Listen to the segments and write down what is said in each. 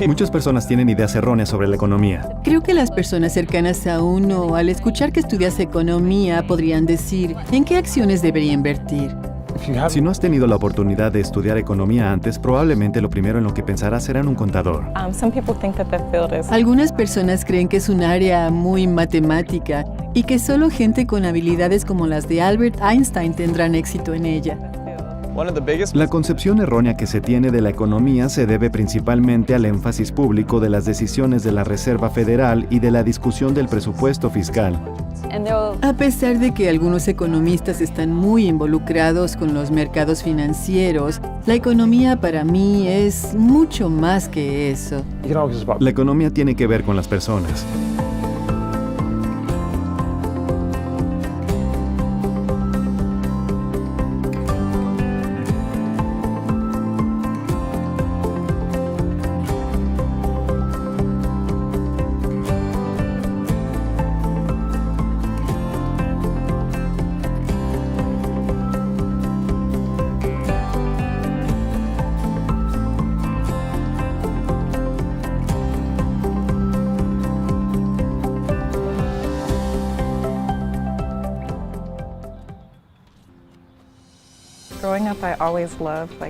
Muchas personas tienen ideas erróneas sobre la economía. Creo que las personas cercanas a uno, al escuchar que estudias economía, podrían decir, ¿en qué acciones debería invertir? Si no has tenido la oportunidad de estudiar economía antes, probablemente lo primero en lo que pensarás será en un contador. Algunas personas creen que es un área muy matemática y que solo gente con habilidades como las de Albert Einstein tendrán éxito en ella. La concepción errónea que se tiene de la economía se debe principalmente al énfasis público de las decisiones de la Reserva Federal y de la discusión del presupuesto fiscal. A pesar de que algunos economistas están muy involucrados con los mercados financieros, la economía para mí es mucho más que eso. La economía tiene que ver con las personas.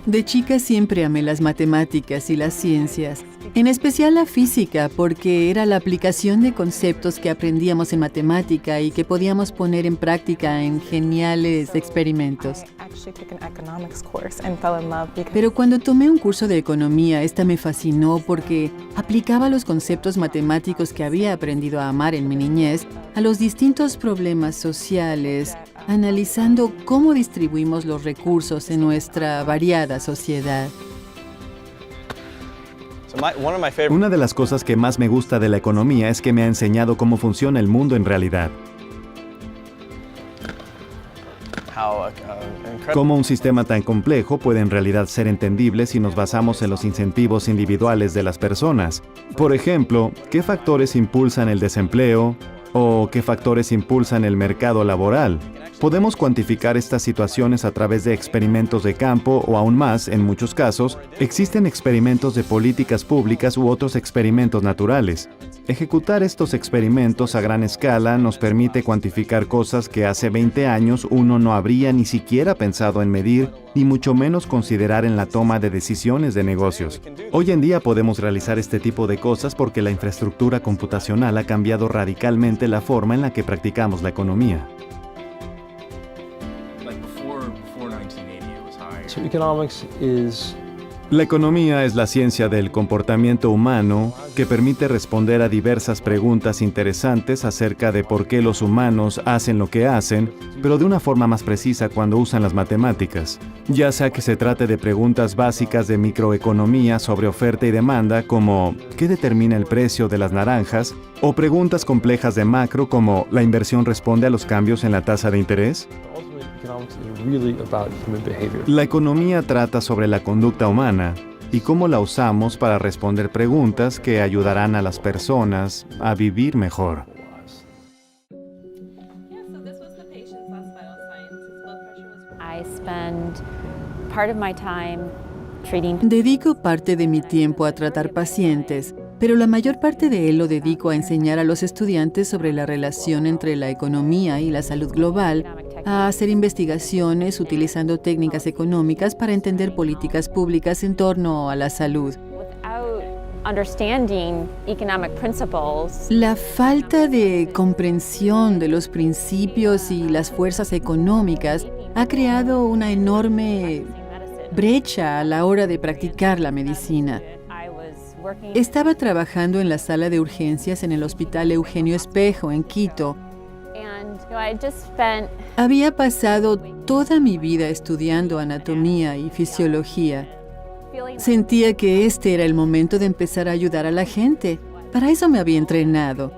De chica siempre amé las matemáticas y las ciencias, en especial la física, porque era la aplicación de conceptos que aprendíamos en matemática y que podíamos poner en práctica en geniales experimentos. Pero cuando tomé un curso de economía, esta me fascinó porque aplicaba los conceptos matemáticos que había aprendido a amar en mi niñez a los distintos problemas sociales, analizando cómo distribuimos los recursos en nuestra variada sociedad. Una de las cosas que más me gusta de la economía es que me ha enseñado cómo funciona el mundo en realidad. Cómo un sistema tan complejo puede en realidad ser entendible si nos basamos en los incentivos individuales de las personas. Por ejemplo, ¿qué factores impulsan el desempleo? ¿O qué factores impulsan el mercado laboral? Podemos cuantificar estas situaciones a través de experimentos de campo o aún más, en muchos casos, existen experimentos de políticas públicas u otros experimentos naturales. Ejecutar estos experimentos a gran escala nos permite cuantificar cosas que hace 20 años uno no habría ni siquiera pensado en medir, ni mucho menos considerar en la toma de decisiones de negocios. Hoy en día podemos realizar este tipo de cosas porque la infraestructura computacional ha cambiado radicalmente la forma en la que practicamos la economía. La economía es la ciencia del comportamiento humano que permite responder a diversas preguntas interesantes acerca de por qué los humanos hacen lo que hacen, pero de una forma más precisa cuando usan las matemáticas. Ya sea que se trate de preguntas básicas de microeconomía sobre oferta y demanda, como ¿qué determina el precio de las naranjas? O preguntas complejas de macro, como ¿la inversión responde a los cambios en la tasa de interés? La economía trata sobre la conducta humana y cómo la usamos para responder preguntas que ayudarán a las personas a vivir mejor. Dedico parte de mi tiempo a tratar pacientes, pero la mayor parte de él lo dedico a enseñar a los estudiantes sobre la relación entre la economía y la salud global, a hacer investigaciones utilizando técnicas económicas para entender políticas públicas en torno a la salud. La falta de comprensión de los principios y las fuerzas económicas ha creado una enorme brecha a la hora de practicar la medicina. Estaba trabajando en la sala de urgencias en el Hospital Eugenio Espejo, en Quito. Había pasado toda mi vida estudiando anatomía y fisiología. Sentía que este era el momento de empezar a ayudar a la gente. Para eso me había entrenado.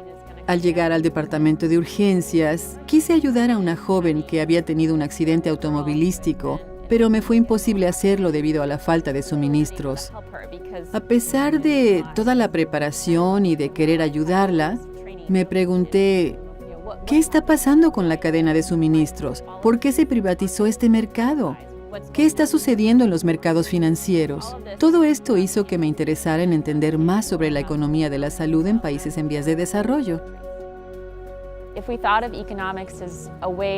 Al llegar al departamento de urgencias, quise ayudar a una joven que había tenido un accidente automovilístico, pero me fue imposible hacerlo debido a la falta de suministros. A pesar de toda la preparación y de querer ayudarla, me pregunté, ¿qué está pasando con la cadena de suministros? ¿Por qué se privatizó este mercado? ¿Qué está sucediendo en los mercados financieros? Todo esto hizo que me interesara en entender más sobre la economía de la salud en países en vías de desarrollo.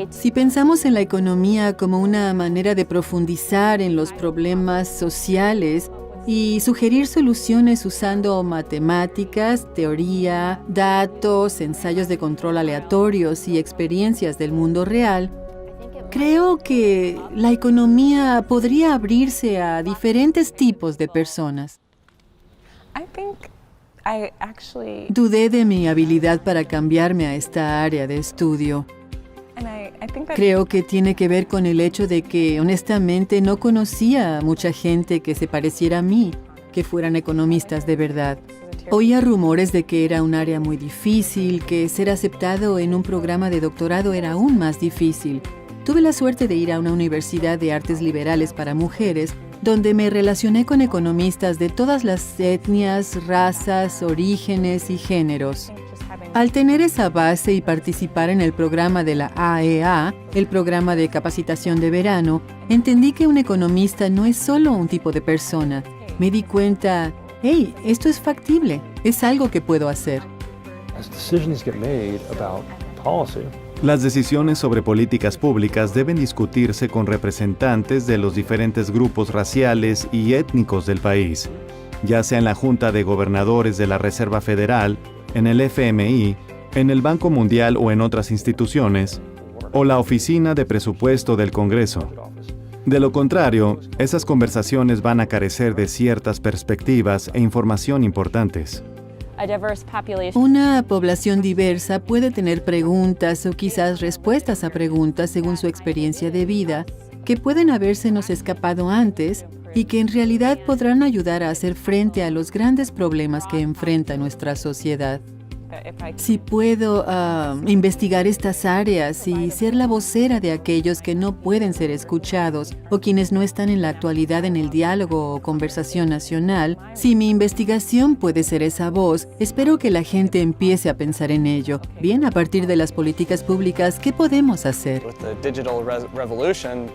Si pensamos en la economía como una manera de profundizar en los problemas sociales y sugerir soluciones usando matemáticas, teoría, datos, ensayos de control aleatorios y experiencias del mundo real, creo que la economía podría abrirse a diferentes tipos de personas. Dudé de mi habilidad para cambiarme a esta área de estudio. Creo que tiene que ver con el hecho de que, honestamente, no conocía a mucha gente que se pareciera a mí, que fueran economistas de verdad. Oía rumores de que era un área muy difícil, que ser aceptado en un programa de doctorado era aún más difícil. Tuve la suerte de ir a una universidad de artes liberales para mujeres, donde me relacioné con economistas de todas las etnias, razas, orígenes y géneros. Al tener esa base y participar en el programa de la AEA, el programa de capacitación de verano, entendí que un economista no es solo un tipo de persona. Me di cuenta, hey, esto es factible, es algo que puedo hacer. Las decisiones sobre políticas públicas deben discutirse con representantes de los diferentes grupos raciales y étnicos del país, ya sea en la Junta de Gobernadores de la Reserva Federal, en el FMI, en el Banco Mundial o en otras instituciones, o la Oficina de Presupuesto del Congreso. De lo contrario, esas conversaciones van a carecer de ciertas perspectivas e información importantes. Una población diversa puede tener preguntas o quizás respuestas a preguntas según su experiencia de vida, que pueden habérsenos escapado antes y que en realidad podrán ayudar a hacer frente a los grandes problemas que enfrenta nuestra sociedad. Si puedo investigar estas áreas y ser la vocera de aquellos que no pueden ser escuchados o quienes no están en la actualidad en el diálogo o conversación nacional, si mi investigación puede ser esa voz, espero que la gente empiece a pensar en ello. Bien, a partir de las políticas públicas, ¿qué podemos hacer?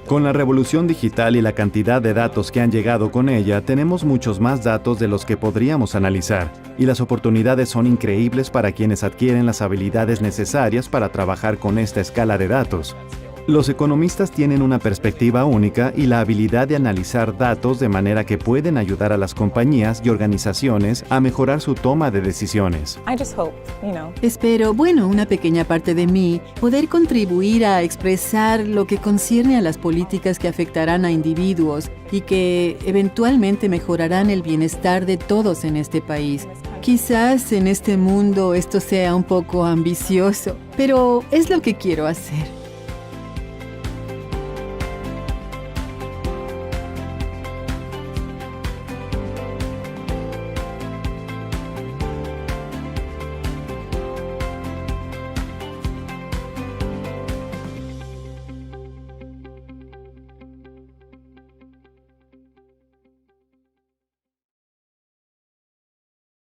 Con la revolución digital y la cantidad de datos que han llegado con ella, tenemos muchos más datos de los que podríamos analizar, y las oportunidades son increíbles para quienes adquieren las habilidades necesarias para trabajar con esta escala de datos. Los economistas tienen una perspectiva única y la habilidad de analizar datos de manera que pueden ayudar a las compañías y organizaciones a mejorar su toma de decisiones. Espero, una pequeña parte de mí, poder contribuir a expresar lo que concierne a las políticas que afectarán a individuos y que eventualmente mejorarán el bienestar de todos en este país. Quizás en este mundo esto sea un poco ambicioso, pero es lo que quiero hacer.